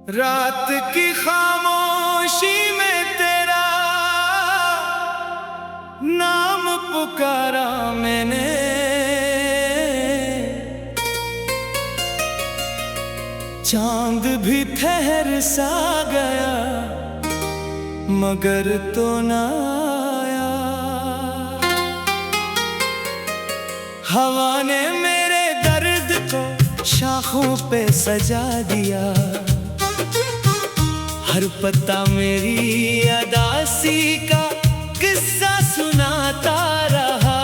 रात की खामोशी में तेरा नाम पुकारा मैंने, चांद भी ठहर सा गया मगर तो ना आया। हवा ने मेरे दर्द को शाखों पे सजा दिया, हर पत्ता मेरी अदासी का किस्सा सुनाता रहा।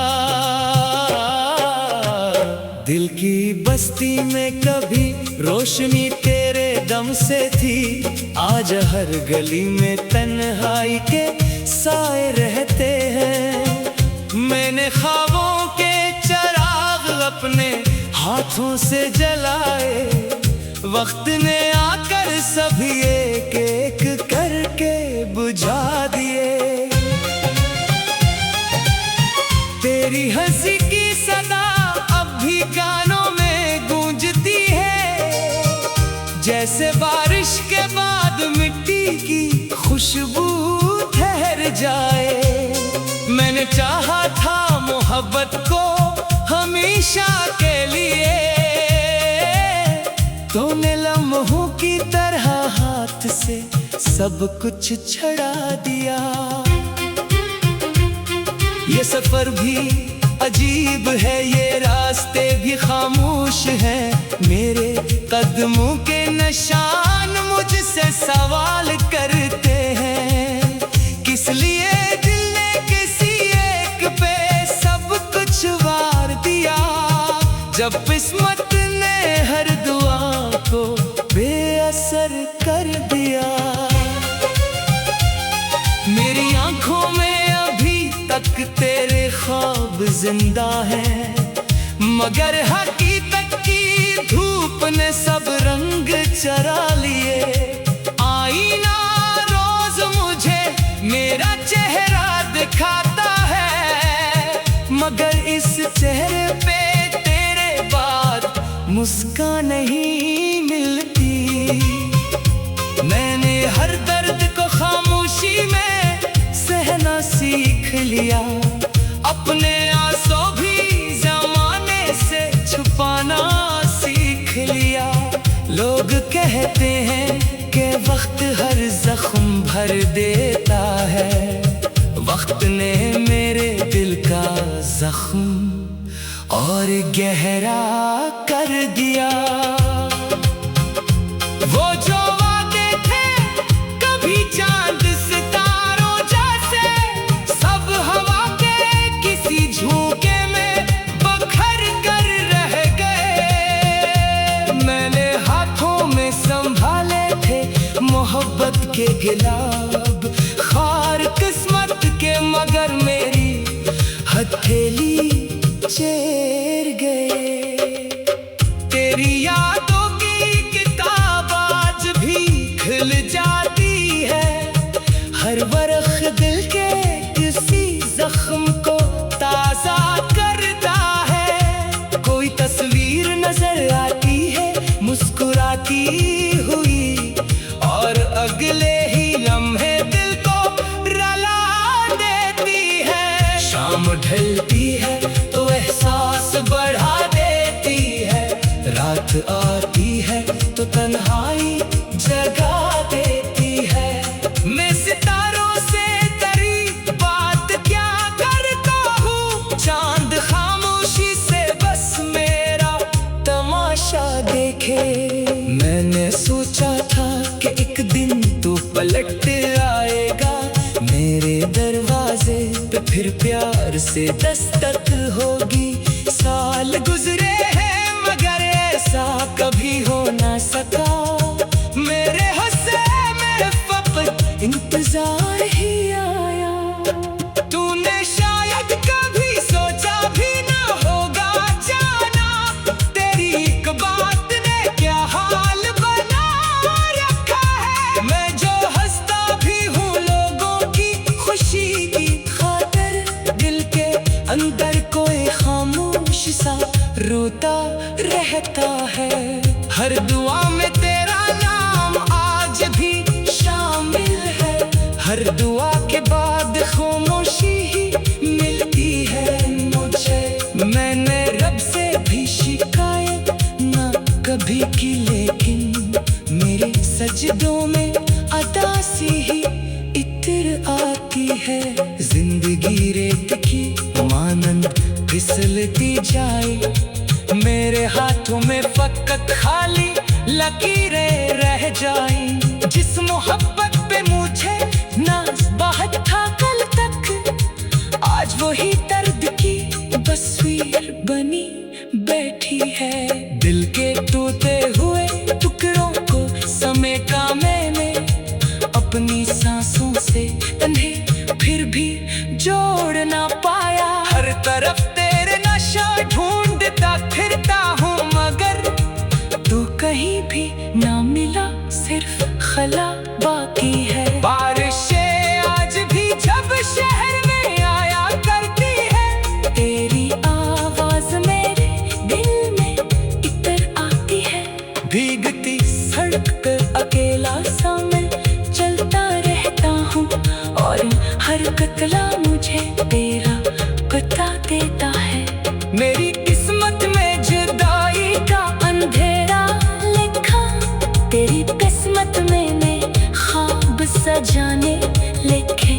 दिल की बस्ती में कभी रोशनी तेरे दम से थी, आज हर गली में तन्हाई के साए रहते हैं। मैंने ख्वाबों के चिराग अपने हाथों से जलाए, वक्त ने आकर सभी एक एक करके बुझा दिए। तेरी हंसी की सदा अब भी कानों में गूंजती है, जैसे बारिश के बाद मिट्टी की खुशबू ठहर जाए। मैंने चाहा था मोहब्बत को हमेशा के लिए, तूने लम्हों की तरह हाथ से सब कुछ छड़ा दिया। ये सफर भी अजीब है, ये रास्ते भी खामोश हैं। मेरे कदमों के निशान मुझसे सवाल करते हैं, किस लिए दिल ने किसी एक पे सब कुछ वार दिया। जब किस्मत ने हर दुआ को बेअसर कर दिया। मेरी आंखों में अभी तक तेरे ख्वाब जिंदा हैं, मगर हकीकत की धूप ने सब रंग चरा लिए। आईना रोज मुझे मेरा चेहरा दिखाता है, मगर इस चेहरे पे मुस्कान नहीं मिलती। मैंने हर दर्द को खामोशी में सहना सीख लिया, अपने आंसू भी जमाने से छुपाना सीख लिया। लोग कहते हैं कि वक्त हर जख्म भर देता है, वक्त ने मेरे दिल का जख्म और गहरा कर दिया। वो जो वादे थे कभी चांद सितारों जैसे, सब हवा के किसी झोंके में बखर कर रह गए। मैंने हाथों में संभाले थे मोहब्बत के गिलाब, खार किस्मत के, मगर मेरी हथेली चेर गए। तेरी यादों की किताब आज भी खुल जाती है, हर वर्ख दिल के किसी जख्म को ताजा करता है। कोई तस्वीर नजर आती है मुस्कुराती हुई, और अगले ही लम्हे दिल को रुला देती है। शाम ढलती है तो एहसास बढ़ा देती है, रात आती है तो तन्हाई जगा देती है। मैं सितारों से तेरी बात क्या करता हूँ, चांद खामोशी से बस मेरा तमाशा देखे। मैंने सोचा था कि एक दिन तू पलट आएगा मेरे दरवाजे पे, फिर प्यार से दस्तक होगी। साल गुजरे हैं मगर ऐसा कभी हो ना सका, मेरे हंसे मेरे फक़्त इंतजार ही आया। तूने शायद कभी सोचा भी ना होगा जाना, तेरी एक बात ने क्या हाल बना रखा है। मैं जो हंसता भी हूँ लोगों की खुशी की खातिर, दिल के अंदर कोई खामोश सा रोता रहता है। हर दुआ में तेरा नाम आ हर दुआ के बाद खामोशी ही मिलती है मुझे। मैंने रब से भी शिकायत ना कभी की, लेकिन मेरे सजदों में अदासी ही इतर आती है। जिंदगी रेत की मानंद फिसलती जाए, मेरे हाथों में फकत खाली लकीरें रह जाएं। जिस मोहब्बत पे मुझे नाज बहुत था कल तक, आज वही दर्द की तस्वीर बनी बैठी है। दिल के टूटे हुए टुकड़ों को समेटा मैंने अपनी सांसों से, तन्हे फिर भी जोड़ ना पाया। हर तरफ तेरे नशा ढूंढता फिरता हूँ, मगर तू कहीं भी ना मिला, सिर्फ खला बाकी है। बारिशें आज भी जब शहर में आया करती है, तेरी आवाज मेरे दिल में इतर आती है। भीगती सड़क पर अकेला सा मैं चलता रहता हूँ, और हर कतला मुझे तेरा बता देता है। मेरी किस्मत में जुदाई का अंधेरा लिखा, तेरी किस्मत में ख्वाब सजाने लिखे।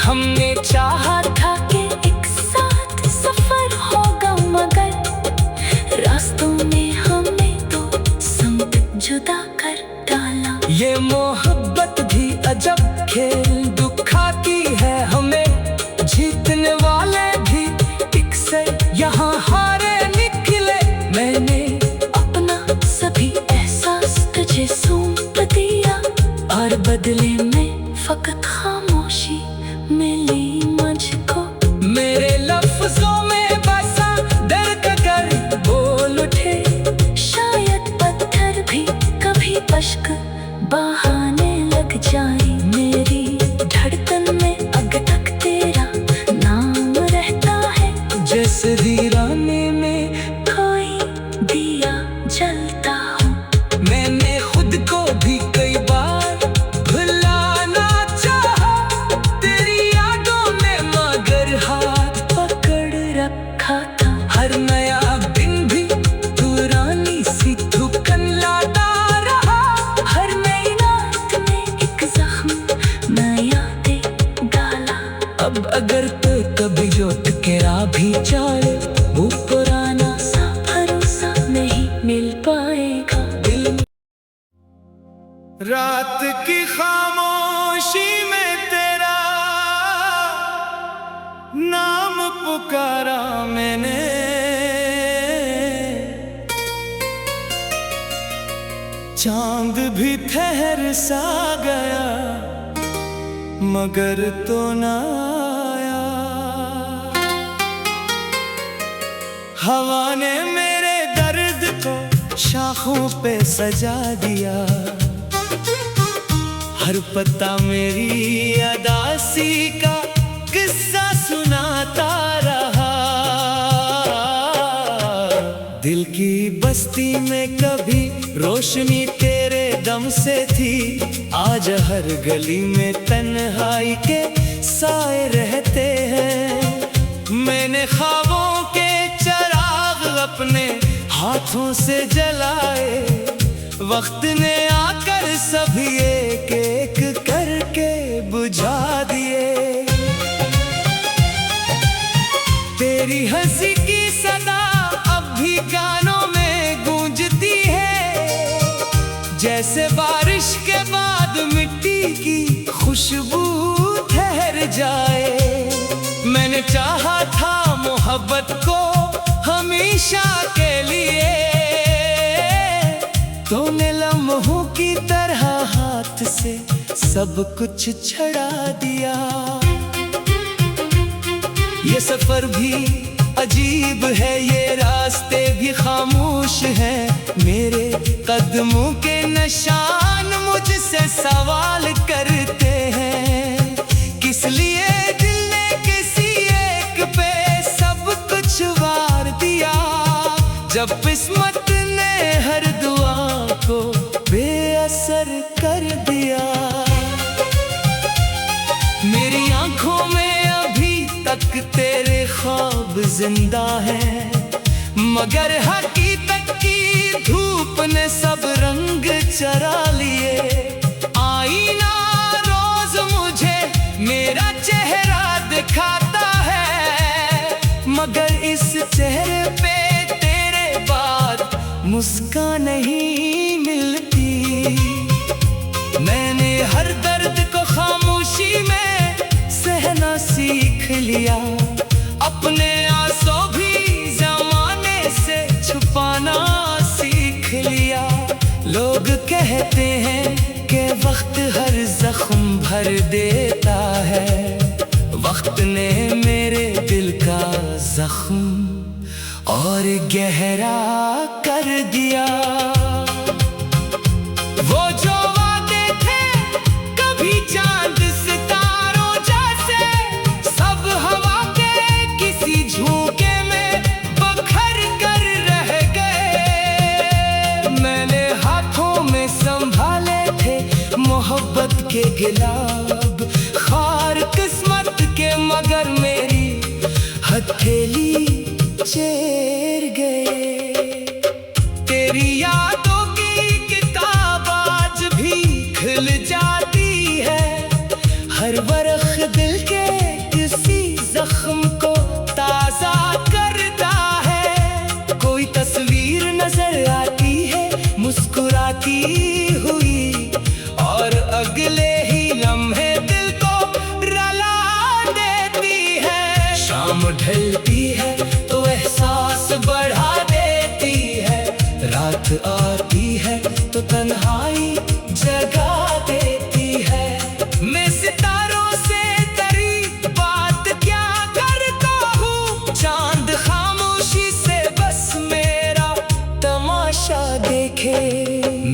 हमने चाहा था कि एक साथ सफर होगा, मगर रास्तों में हमें तो संग जुदा कर डाला। ये मोहब्बत भी अजब खेल दुखाती है हमें, जीतने वाले भी अक्सर यहाँ हारे निकले। मैंने अपना सभी एहसास तुझे सौंप दिया, और बदले में फकत खामोशी मिली मुझको। मेरे लफ्जों में बसा दर्द कर बोल उठे, शायद पत्थर भी कभी अश्क बहाने लग जाए। मेरी धड़कन में अब तक तेरा नाम रहता है, जैसे वीराने में कोई दिया जलता हूँ। मैंने खुद को भी कई बार भुलाना चाहा तेरी यादों में, मगर हाथ पकड़ रखा था। हर नया दिन भी पुरानी सी थुकन लाता रहा, हर नई रात में एक जख्म नया दे डाला। अब अगर तो कभी लौट के राह भी चले, वो पुराना सा भरोसा नहीं मिल पाएगा। रात की खामोशी में तेरा नाम पुकारा मैंने, चांद भी ठहर सा गया, मगर तो ना आया। हवा ने मेरे दर्द को शाखों पे सजा दिया, हर पत्ता मेरी अदासी का किस्सा सुनाता रहा। दिल की बस्ती में कभी रोशनी तेरे दम से थी, आज हर गली में तन्हाई के साए रहते हैं। मैंने ख्वाबों के चिराग अपने हाथों से जलाए, वक्त ने आकर सभी एक एक करके बुझा दिए। तेरी हंसी की सदा अब भी कानों में गूंजती है, जैसे बारिश के बाद मिट्टी की खुशबू ठहर जाए। मैंने चाहा था मोहब्बत को हमेशा के लिए, तूने लम्हों की तरह हाथ से सब कुछ छड़ा दिया। ये सफर भी अजीब है, ये रास्ते भी खामोश हैं। मेरे कदमों के निशान मुझसे सवाल करते हैं, किस लिए दिल ने किसी एक पे सब कुछ वार दिया, जब किस्मत ने हर दुआ को बेअसर कर दिया। मेरी आंखों में अभी तक तेरे ख्वाब जिंदा है, मगर हकीकत की धूप ने सब रंग चरा लिए। आईना रोज मुझे मेरा चेहरा दिखाता है, मगर इस चेहरे पे तेरे बाद मुस्कान नहीं मिलती। मैंने हर दर्द को खामोशी में सहना सीख लिया, अपने आंसू भी जमाने से छुपाना सीख लिया। लोग कहते हैं कि वक्त हर जख्म भर देता है, वक्त ने मेरे दिल का जख्म और गहरा कर दिया। वो जो वादे थे कभी चांद सितारों जैसे, सब हवा के किसी झोंके में बखर कर रह गए। मैंने हाथों में संभाले थे मोहब्बत के गिलाब, खार किस्मत के, मगर मेरी हथेली चेर गए। तेरी यादों की किताब आज भी खुल जाती है, हर बरख दिल के किसी जख्म को ताजा करता है। कोई तस्वीर नजर आती है मुस्कुराती हुई, और अगले ही लम्हे दिल को रुला देती है। शाम ढलती है तो एहसास बढ़ा देती है, रात आती है तो तन्हाई जगा देती है। मैं सितारों से तेरी बात क्या करता हूँ, चांद खामोशी से बस मेरा तमाशा देखे।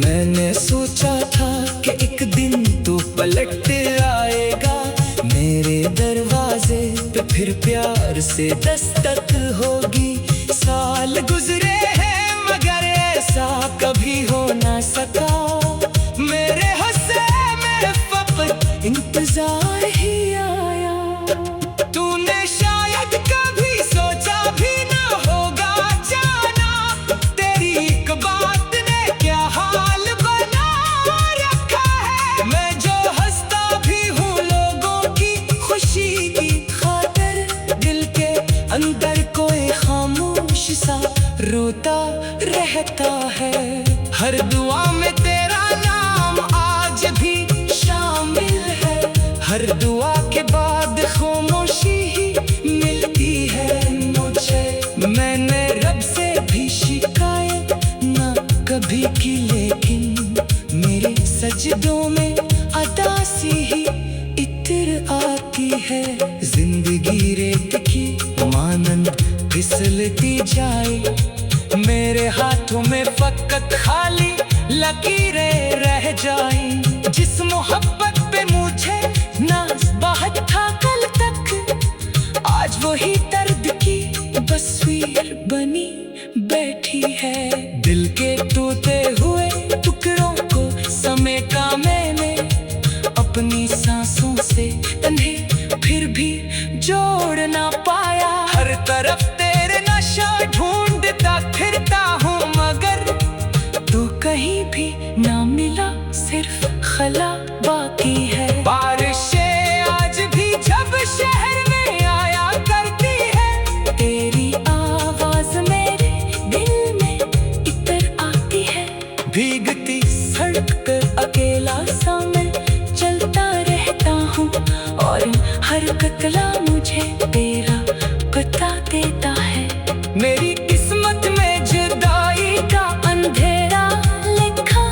मैंने सोचा था कि एक दिन तो पलट आएगा, मेरे दरवाजे पे फिर प्यार से दस्तक होगी। साल गुजरे हैं मगर ऐसा कभी हो ना सका, मेरे हंसे मेरे फकत इंतजार ही आया। तूने शायद कभी सोचा भी ना होगा जाना, तेरी एक बात ने क्या हाल बना रखा है। मैं जो हंसता भी हूँ लोगों की खुशी की खातिर, दिल के अंदर कोई खामोश सा रोता रहता है। हर दुआ में तेरा नाम आज भी शामिल है, हर दुआ के बाद खामोशी ही मिलती है मुझे। मैंने रब से भी शिकायत ना कभी की, लेकिन मेरे सजदों में अदासी ही इतर आती है। जिंदगी रेत की मानंद फिसलती जाए, मेरे हाथों में फकत खाली लकीरें रह जाएं। जिस मोहब्बत पे मुझे नाज बहुत था कल तक, आज वही दर्द की तस्वीर बनी बैठी है। दिल के टूटे हुए टुकड़ों को समेटा मैंने अपनी सांसों से, तन्हे फिर भी जोड़ ना पाया। हर तरफ तेरे नशा ढूंढता फिरता हूँ, मगर तू कहीं भी ना मिला, सिर्फ खला बाकी है। बारिशें आज भी जब शहर में आया करती है, तेरी आवाज मेरे दिल में इतर आती है। भीगती सड़क पर अकेला सा मैं चलता रहता हूँ, और हर कतला मुझे तेरा बता देता है। मेरी किस्मत में जुदाई का अंधेरा लिखा,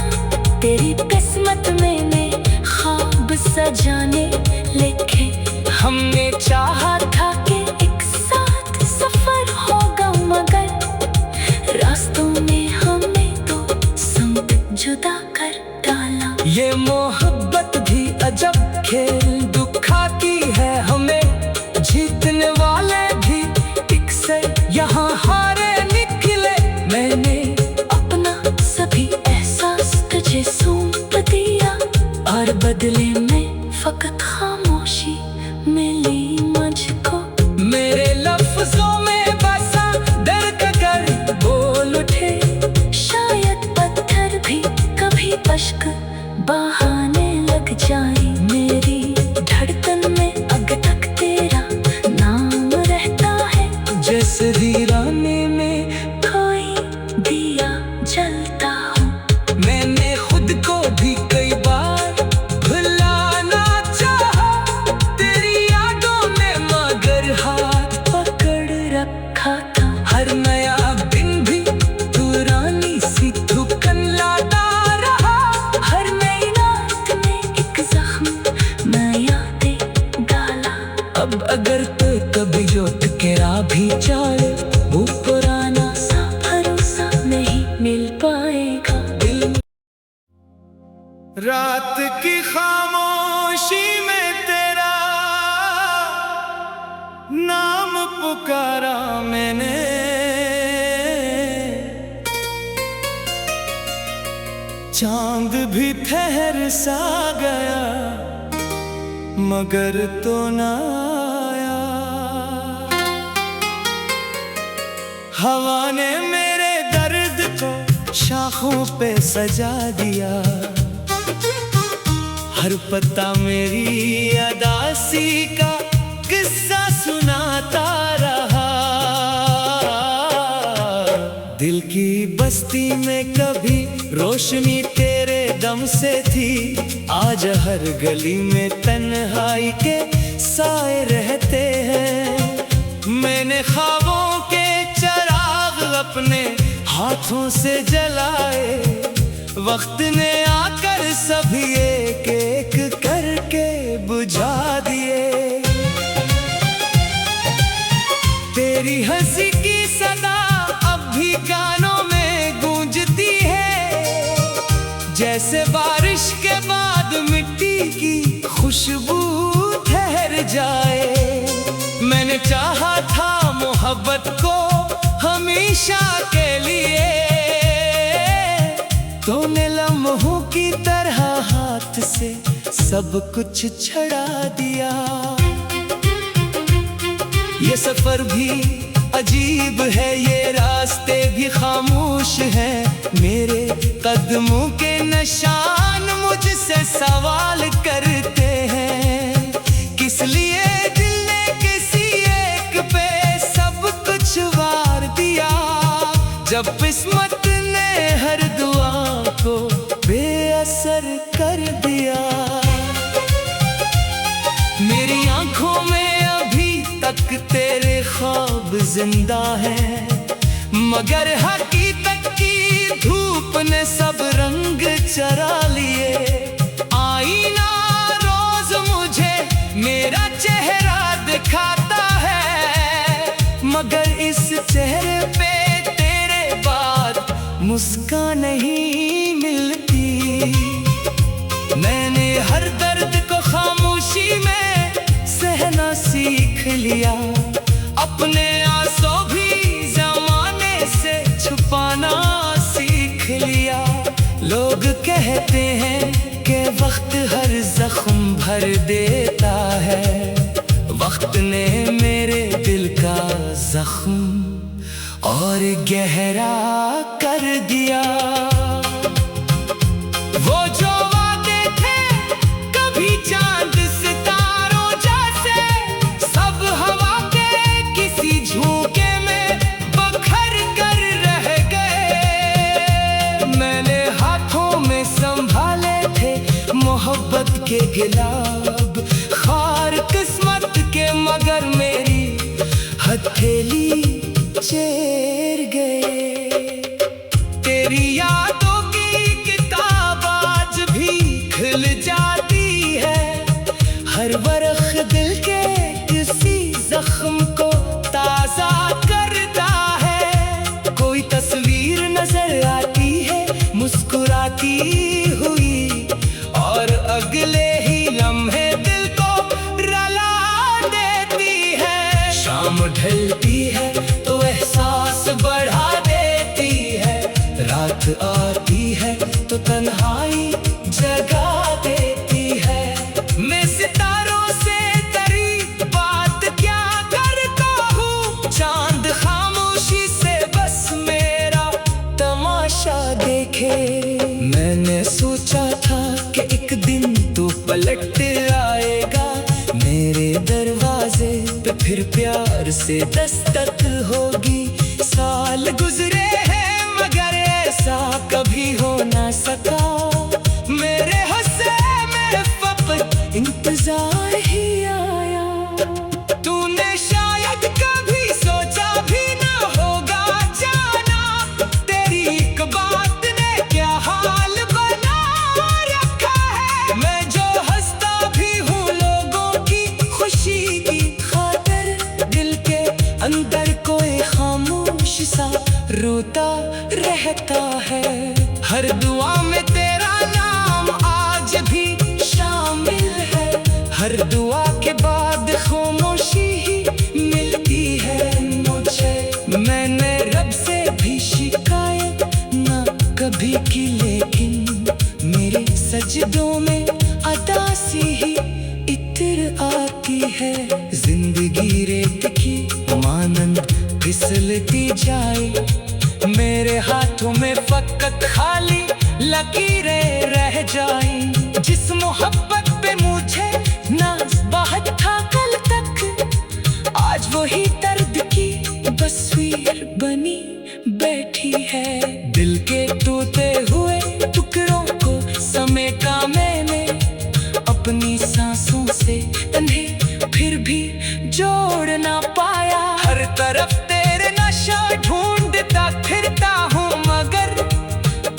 तेरी किस्मत मैंने ख्वाब सजाने लिखे। हमने चाहा था कि एक साथ सफर होगा, मगर रास्तों में हमें तो संग जुदा कर डाला। ये मोहब्बत भी अजब खेल दुखाती है हमें, जीतने वाले भी एक से यहाँ हारे निकले। मैंने अपना सभी एहसास तुझे सौंप दिया, और बदले में फकत खामोशी अश्क बहाने लग जाए, मेरी धड़कन में अब तक तेरा नाम रहता है। जैसे वीराने में कोई दिया जलता हूँ, मैंने खुद को भी कई बार भुलाना चाहा, तेरी यादों में मगर हाथ पकड़ रखा था। हर नया दिन भी पुरानी सी धुकन लाता रहा। हर नई रात में एक जख्म नया दे डाला। अब अगर तो कभी लौट के राह भी जाए, वो पुराना सा भरोसा नहीं मिल पाएगा। रात की खामोशी में तेरा नाम पुकारा मैंने, चांद भी ठहर सा गया मगर तो ना आया। हवा ने मेरे दर्द को शाखों पे सजा दिया, हर पत्ता मेरी अदासी का किस्सा सुनाता रहा। दिल की बस्ती में कभी रोशनी तेरे दम से थी, आज हर गली में तन्हाई के साए रहते हैं। मैंने ख्वाबों के चिराग अपने हाथों से जलाए, वक्त ने आकर सभी एक एक करके बुझा दिए। तेरी हंसी की सदा अब भी कानों में गूंजती है, जैसे बारिश के बाद मिट्टी की खुशबू ठहर जाए। मैंने चाहा था मोहब्बत को हमेशा के लिए, तूने लम्हों की तरह हाथ से सब कुछ छड़ा दिया। ये सफर भी अजीब है, ये रास्ते भी खामोश हैं। मेरे कदमों के निशान मुझसे सवाल करते हैं, किस लिए दिल ने किसी एक पे सब कुछ वार दिया, जब किस्मत ने हर दुआ को बेअसर कर दिया। मेरी आंखों में अभी तक तेरे ख्वाब जिंदा है, मगर हकीकत की धूप ने सब रंग चरा लिए। आईना रोज मुझे मेरा चेहरा दिखाता है, मगर इस चेहरे पे तेरे बाद मुस्कान नहीं मिलती। मैंने हर दर्द को खामोशी में सहना सीख लिया, अपने आंसू भी जमाने से छुपाना सीख लिया। लोग कहते हैं कि वक्त हर जख्म भर देता है, वक्त ने मेरे दिल का जख्म और गहरा कर दिया। वो जो वादे थे कभी चांद सितारों जैसे, सब हवा के किसी झोंके में बखर कर रह गए। मैंने हाथों में संभाले थे मोहब्बत के गुलाब, खार किस्मत के, मगर मेरी हथेली चेर गए। तेरी यादों की किताब आज भी खिल जाती है, हर बरख दिल के किसी जख्म को ताजा करता है। कोई तस्वीर नजर आती है मुस्कुराती हुई, और अगले ही लम्हे दिल को रुला देती है। शाम ढलती है तो एहसास बढ़ा देती है, रात आती है तो तन्हाई जगा देती है। मैं सितारों से तेरी बात क्या करता हूँ, चांद खामोशी से बस मेरा तमाशा देखे। मैंने मैंने सोचा था कि एक दिन तू पलट आएगा मेरे दरवाजे पे, फिर प्यार से दस्तक होगी। साल गुजरे हैं मगर ऐसा कभी हो ना सका, मेरे हंसे में फकत इंतजार ही आया। तूने शायद कभी सोचा भी ना होगा जाना, तेरी एक बात ने क्या हाल बना रखा है। मैं जो हंसता भी हूँ लोगों की खुशी की खातिर, दिल के अंदर कोई खामोश सा रोता रहता है। हर दुआ में तेरा नाम आज भी शामिल है, हर दुआ के बाद खामोशी ही मिलती है मुझे। मैंने रब से भी शिकायत ना कभी की, लेकिन मेरे सजदों में अदासी ही इतर आती है। जिंदगी रेत की मानंद फिसलती जाए, मेरे हाथों में फकत खाली लकीरें रह जाएं। जिस मोहब्बत पे मुझे नाज बहुत था कल तक, आज वही दर्द की तस्वीर बनी बैठी है। दिल के टूटे हुए टुकड़ों को समेटा मैंने अपनी सांसों से, तन्हे फिर भी जोड़ ना पाया। हर तरफ तेरे नशा ढूंढता फिरता हूँ मगर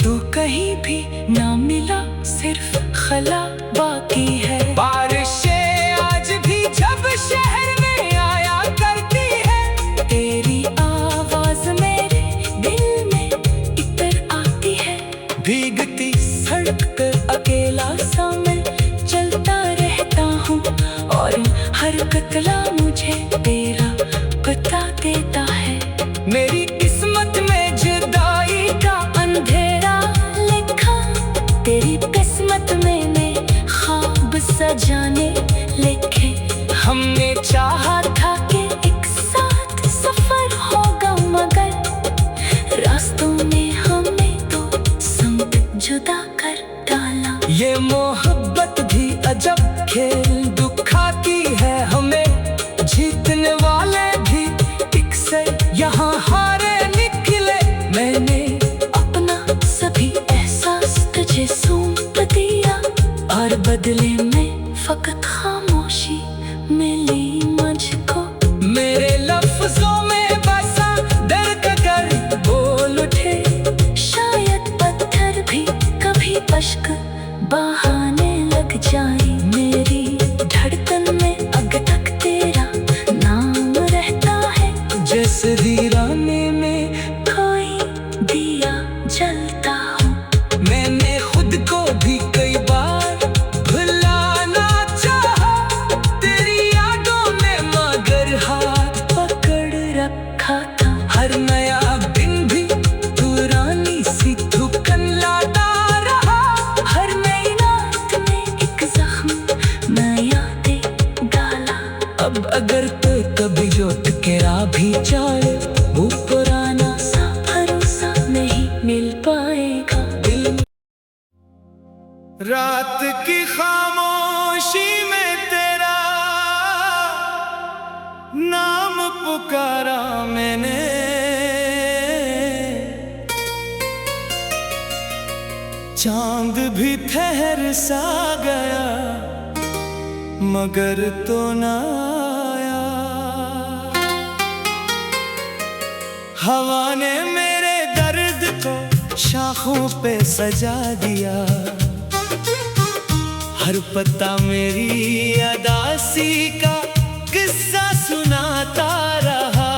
तू कहीं भी ना मिला, सिर्फ खला बाकी है। बारिशें आज भी जब शहर में आया करती है, तेरी आवाज मेरे दिल में इतर आती है। भीगती सड़क पर अकेला सा मैं चलता रहता हूँ, और हर कतला मुझे तेरा पता देता है। मेरी किस्मत में जुदाई का अंधेरा लिखा, तेरी किस्मत में ख्वाब सजाने लिखे। हमने चाहा था कि एक साथ सफर होगा, मगर रास्तों ने हमें तो संग जुदा कर डाला। ये मोहब्बत भी अजब खेल दुखाती है हमें, जीतने वाले भी एक से यहाँ हारे निकले। मैंने अपना सभी एहसास तुझे सौंप दिया, और बदले में फकत खामोशी मिली मुझको। मेरे लफ्जों में बसा दर्द कर बोल उठे, शायद पत्थर भी कभी अश्क बहाने लग जाए। मेरी धड़कन में अब तक तेरा नाम रहता है, जैसे वीराने में कोई दिया जलता हूँ। मैंने खुद को भी कई बार भुलाना चाहा तेरी यादों में, मगर हाथ पकड़ रखा था। हर नया दिन भी पुरानी सी थुकन लाता रहा, हर नई रात में एक जख्म नया दे डाला। अब अगर तो कभी लौट के राह भी जाए, वो पुराना सा भरोसा नहीं मिल पाएगा। रात की खामोशी में तेरा नाम पुकारा मैंने, चांद भी ठहर सा गया मगर तो ना आया। हवा ने मेरे दर्द को शाखों पे सजा दिया, हर पत्ता मेरी अदासी का किस्सा सुनाता रहा।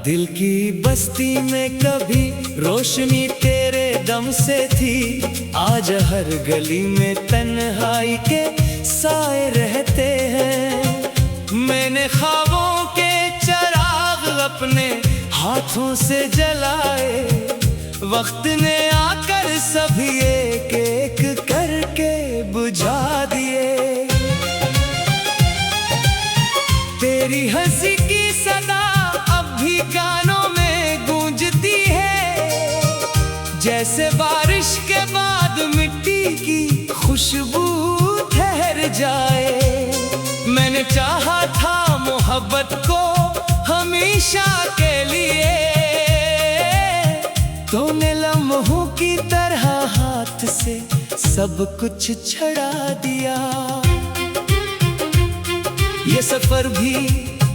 दिल की बस्ती में कभी रोशनी तेरे दम से थी, आज हर गली में तन्हाई के साए रहते हैं। मैंने ख्वाबों के चिराग अपने हाथों से जलाए, वक्त ने आकर सभी एक एक करके बुझा दिए। तेरी हंसी की सदा अब भी कानों में गूंजती है, जैसे जैसे बारिश के बाद मिट्टी की खुशबू ठहर जाए। मैंने चाहा था मोहब्बत को हमेशा के लिए, तूने लम्हों की तरह हाथ से सब कुछ छड़ा दिया। ये सफर भी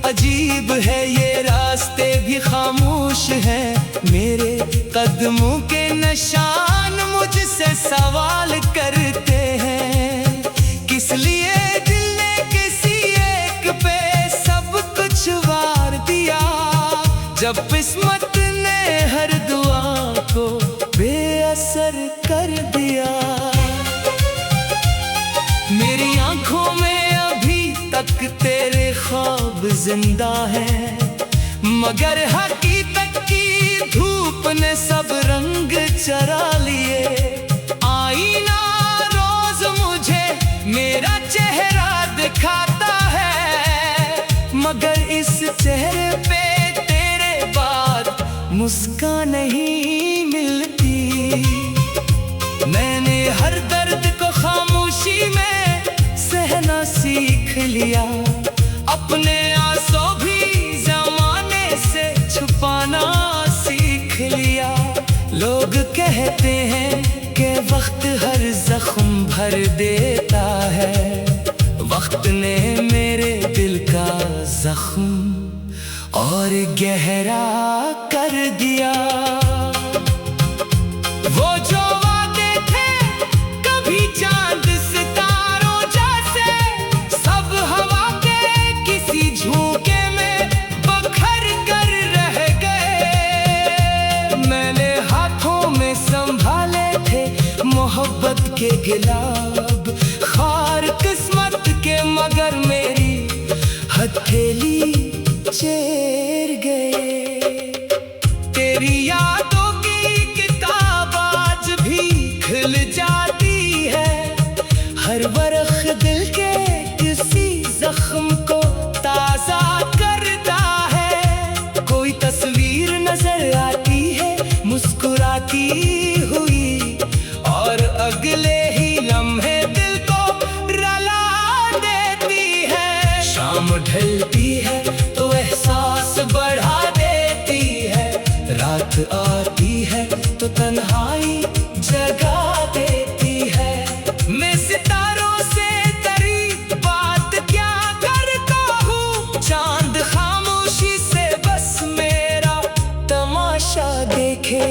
अजीब है, ये रास्ते भी खामोश हैं। मेरे कदमों के निशान मुझसे सवाल करते हैं, किस लिए दिल ने किसी एक पे सब कुछ वार दिया। जब किस्मत ने हर दुआ को बेअसर कर दिया। मेरी आंखों में अभी तक तेरे ख्वाब जिंदा हैं, मगर हकीकत की धूप ने सब रंग चरा लिए। आईना रोज मुझे मेरा चेहरा दिखाता है, मगर इस चेहरे पे तेरे बाद मुस्कान नहीं मिलती। मैंने हर दर्द को खामोशी में सहना सीख लिया, अपने आंसू भी ज़माने से छुपाना सीख लिया। लोग कहते हैं कि वक्त हर जख्म भर देता है, वक्त ने मेरे दिल का जख्म और गहरा कर दिया। वो जो वादे थे कभी चांद सितारों जैसे, सब हवा के किसी झोंके में बखर कर रह गए। मैंने हाथों में संभाले थे मोहब्बत के गुलाब, खार किस्मत के, मगर मेरी हथेली चेर गए। तेरी यादों की किताब आज भी खुल जाती है, हर बरख दिल के किसी जख्म को ताजा करता है। कोई तस्वीर नजर आती है मुस्कुराती हुई, और अगले ही लम्हे दिल को रुला देती है। शाम ढलती है तो एहसास बढ़ा देती है, रात आती है तो तन्हाई जगा देती है। मैं सितारों से तेरी बात क्या करता हूँ, चांद खामोशी से बस मेरा तमाशा देखे।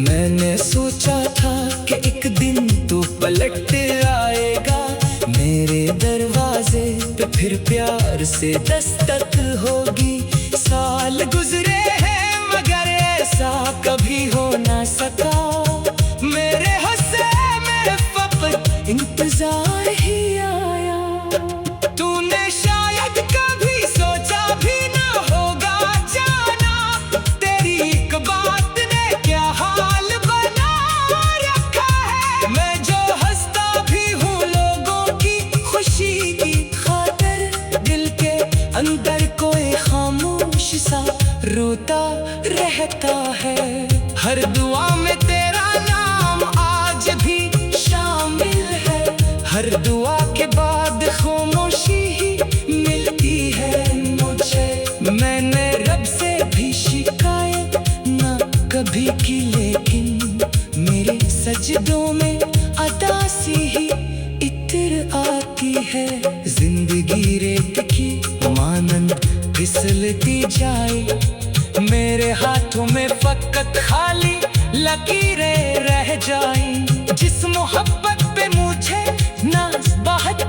मैंने सोचा था कि एक दिन तू पलट आएगा मेरे दरवाजे पे, फिर प्यार से दस्तक होगी। साल गुजरे हैं मगर ऐसा कभी हो ना सका, मेरे हंसे मेरे फक़्त इंतजार ही आया। तूने शायद कभी सोचा भी ना होगा जाना, तेरी एक बात ने क्या हाल बना रखा है। मैं जो हंसता भी हूँ लोगों की खुशी की खातिर, दिल के अंदर कोई खामोश सा रोता रहता है। हर दुआ में तेरा नाम आज भी शामिल है, हर दुआ के बाद खामोशी ही मिलती है मुझे। मैंने रब से भी शिकायत ना कभी की, लेकिन मेरे सजदों में अदासी ही इतर आती है। जिंदगी रेत की मानंद फिसलती जाए, मेरे हाथों में फकत खाली लकीरें रह जाएं। जिस मोहब्बत पे मुझे नाज़ बहुत